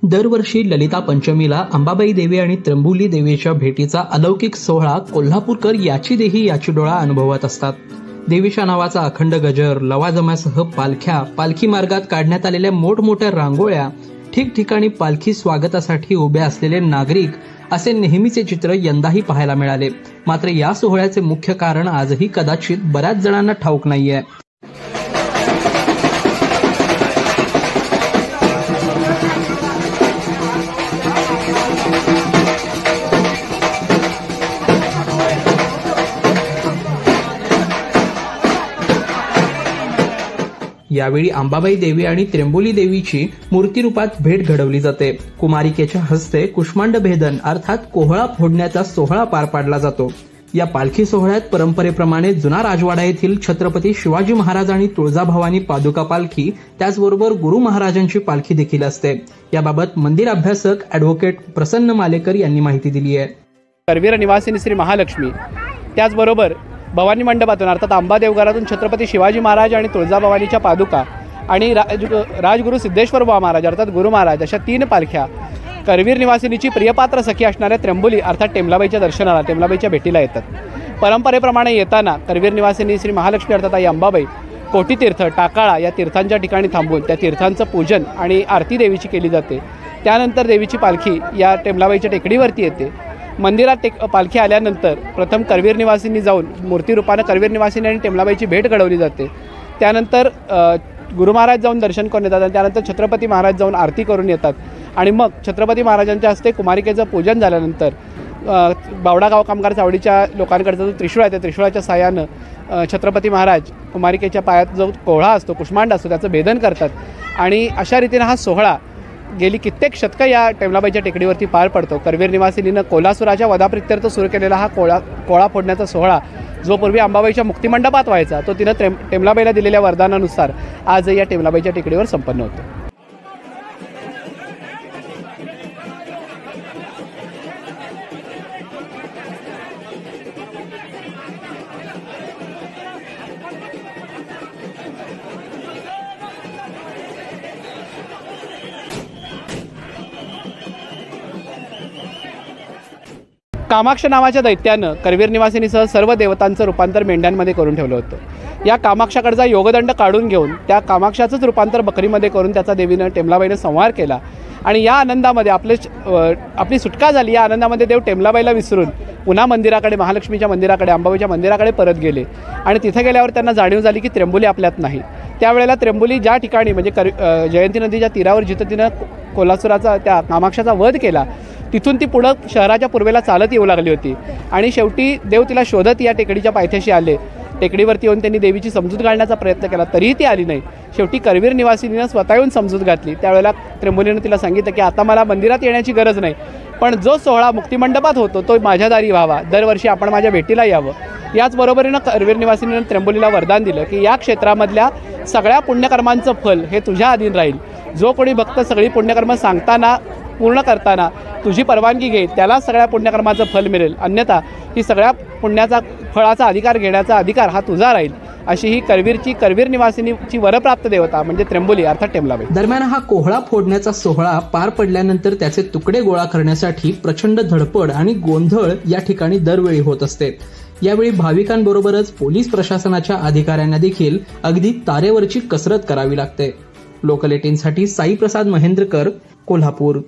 दरवर्षी ललिता पंचमीला अंबाबाई देवी आणि त्र्यंबुली देवीच्या भेटीचा अलौकिक सोहळा कोल्हापूरकर याची देही याची डोळा अनुभवत असतात. देवीच्या नावाचा अखंड गजर, लवाजमासह पालख्या, पालखी मार्गात काढण्यात आलेल्या मोठमोठ्या रांगोळ्या, ठिकठिकाणी पालखी स्वागतासाठी उभे असलेले नागरिक असे नेहमीचे चित्र यंदाही पाहायला मिळाले. मात्र या सोहळ्याचे मुख्य कारण आजही कदाचित बऱ्याच जणांना ठाऊक नाहीये. यावेळी अंबाबाई देवी आणि त्र्यंबुली देवीची मूर्ती रूपात भेट घडवली जाते. कुमारिकेच्या हस्ते कुष्मांड भेदन अर्थात कोहळा फोडण्याचा सोहळा पार पाडला जातो. या पालखी सोहळ्यात परंपरेप्रमाणे जुना राजवाडा येथील छत्रपती शिवाजी महाराज आणि तुळजाभवानी पादुका पालखी, त्याचबरोबर गुरु महाराजांची पालखी देखील असते. याबाबत मंदिर अभ्यासक ॲडव्होकेट प्रसन्न मालेकर यांनी माहिती दिली आहे. करवीर निवासिनी श्री महालक्ष्मी, त्याचबरोबर भवानी मंडपातून अर्थात अंबादेवघरातून छत्रपती शिवाजी महाराज आणि तुळजाभवानीच्या पादुका आणि राजगुरू सिद्धेश्वर बुवा महाराज अर्थात गुरु महाराज अशा 3 पालख्या करवीर निवासिनीची प्रियपात्र सखी असणाऱ्या त्र्यंबुली अर्थात टेमलाबाईच्या दर्शनाला, टेमलाबाईच्या भेटीला येतात. परंपरेप्रमाणे येताना करवीर निवासिनी श्री महालक्ष्मी अर्थात आई अंबाबाई कोटीतीर्थ, टाकाळा या तीर्थांच्या ठिकाणी थांबून त्या तीर्थांचं पूजन आणि आरती देवीची केली जाते. त्यानंतर देवीची पालखी या टेमलाबाईच्या टेकडीवरती येते. मंदिरात पालखी आल्यानंतर प्रथम करवीर निवासिनी जाऊन मूर्ती रूपानं करवीर निवासिनी आणि टेमलाबाईची भेट घडवली जाते. त्यानंतर गुरु महाराज जाऊन दर्शन करून येतात आणि त्यानंतर छत्रपती महाराज जाऊन आरती करून येतात. आणि मग छत्रपती महाराजांच्या हस्ते कुमारिकेचं पूजन झाल्यानंतर बावडा गाव कामगार चावडीच्या लोकांकडचा जो त्रिशूळ आहे त्या त्रिशूळाच्या साहाय्यानं छत्रपती महाराज कुमारिकेच्या पायात जो कोहळा असतो, कुष्मांड असतो, त्याचं भेदन करतात. आणि अशा रीतीनं हा सोहळा गेली कित्येक शतकं या टेमलाबाईच्या टेकडीवरती पार पडतो. करवीर निवासिनीनं कोल्हासुराच्या वधाप्रित्यर्थ सुरू केलेला हा कोळा फोडण्याचा सोहळा जो पूर्वी अंबाबाईच्या मुक्तिमंडपात व्हायचा, तो तिनं टेमलाबाईला दिलेल्या वरदानानुसार आज या टेमलाबाईच्या टेकडीवर संपन्न होतो. कामाक्ष नावाच्या दैत्यानं करवीर निवासिनीसह सर्व देवतांचं रूपांतर मेंढ्यांमध्ये करून ठेवलं होतं. या कामाक्षाकडचा योगदंड काढून घेऊन त्या कामाक्षाचंच रूपांतर बकरीमध्ये करून त्याचा देवीनं टेमलाबाईनं संहार केला. आणि या आनंदामध्ये आपली सुटका झाली. या आनंदामध्ये देव टेमलाबाईला विसरून पुन्हा मंदिराकडे, महालक्ष्मीच्या मंदिराकडे, अंबाबाईच्या मंदिराकडे परत गेले. आणि तिथे गेल्यावर त्यांना जाणीव झाली की त्र्यंबुली आपल्यात नाही. त्यावेळेला त्र्यंबुली ज्या ठिकाणी म्हणजे जयंती नदीच्या तीरावर जिथं तिनं कोल्हासुराचा त्या कामाक्षाचा वध केला, तिथून ती पुढं शहराच्या पूर्वेला चालत येऊ लागली होती. आणि शेवटी देव तिला शोधत या टेकडीच्या पायथ्याशी आले. टेकडीवरती येऊन त्यांनी देवीची समजूत घालण्याचा प्रयत्न केला, तरीही ती आली नाही. शेवटी करवीर निवासिनीनं स्वतः येऊन समजूत घातली. त्यावेळेला त्र्यंबुलीनं तिला सांगितलं की आता मला मंदिरात येण्याची गरज नाही, पण जो सोहळा मुक्तिमंडपात होतो तो माझ्या दारी व्हावा, दरवर्षी आपण माझ्या भेटीला यावं. याचबरोबरीनं करवीर निवासिनीनं त्र्यंबुलीला वरदान दिलं की या क्षेत्रामधल्या सगळ्या पुण्यकर्मांचं फल हे तुझ्या अधीन राहील. जो कोणी भक्त सगळी पुण्यकर्म सांगताना, पूर्ण करताना तुझी परवानगी घेईल, त्याला सगळ्या पुण्यकर्माचं फल मिळेल. अन्यथा ही सगळ्या पुण्याचा फळाचा अधिकार घेण्याचा अधिकार हा तुझा राहील. अशी ही करवीर निवासिनीची वरप्राप्त देवता म्हणजे त्र्यंबुली अर्थात टेमलाबाई. दरम्यान हा कोहळा फोडण्याचा सोहळा पार पडल्यानंतर त्याचे तुकडे गोळा करण्यासाठी प्रचंड धडपड आणि गोंधळ या ठिकाणी दरवेळी होत असते. यावेळी भाविकांबरोबरच पोलीस प्रशासनाच्या अधिकाऱ्यांना देखील अगदी तारेवरची कसरत करावी लागते. लोकल 18साठी साई प्रसाद महेंद्रकर, कोल्हापूर.